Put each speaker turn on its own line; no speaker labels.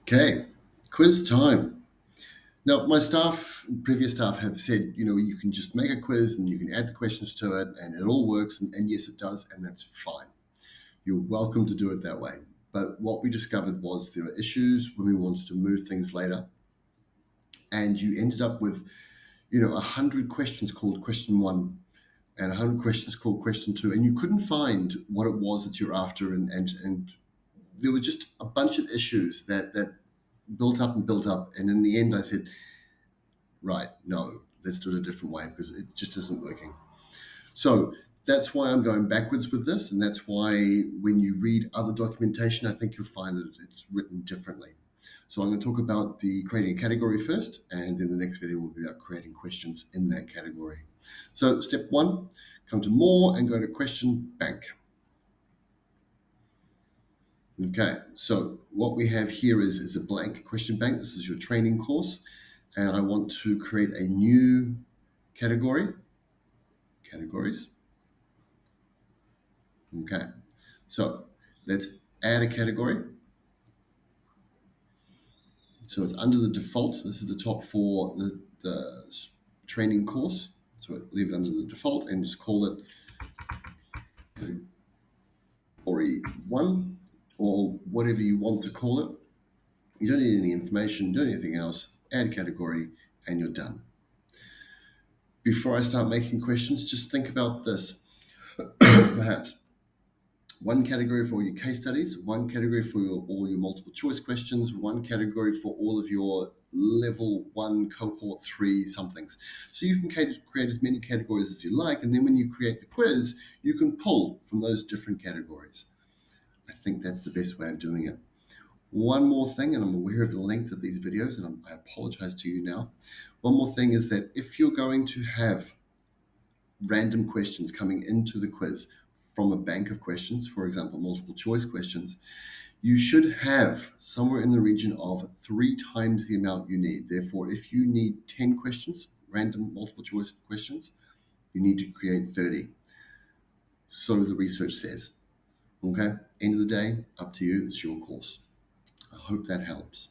Okay, quiz time. Now, my previous staff have said, you can just make a quiz and you can add the questions to it and it all works. And yes, it does. And that's fine. You're welcome to do it that way. But what we discovered was there were issues when we wanted to move things later. And you ended up with, 100 questions called question one and 100 questions called question two. And you couldn't find what it was that you're after. And there were just a bunch of issues that built up and built up. And in the end, I said, right, no, let's do it a different way because it just isn't working. So that's why I'm going backwards with this. And that's why when you read other documentation, I think you'll find that it's written differently. So I'm going to talk about the creating a category first, and then the next video will be about creating questions in that category. So step one, come to more and go to question bank. Okay, so what we have here is a blank question bank. This is your training course. And I want to create a new category, categories. Okay, so let's add a category. So it's under the default. This is the top for the training course. So leave it under the default and just call it category one or whatever you want to call it. You don't need any information, don't need anything else. Add category and you're done. Before I start making questions, just think about this. Perhaps one category for all your case studies, one category for all your multiple choice questions, one category for all of your level 1, cohort 3 somethings. So you can create as many categories as you like, and then when you create the quiz, you can pull from those different categories. I think that's the best way of doing it. One more thing, and I'm aware of the length of these videos, and I apologize to you now. One more thing is that if you're going to have random questions coming into the quiz from a bank of questions, for example, multiple choice questions, you should have somewhere in the region of 3 times the amount you need. Therefore, if you need 10 questions, random multiple choice questions, you need to create 30. So the research says. Okay, end of the day, up to you. It's your course. I hope that helps.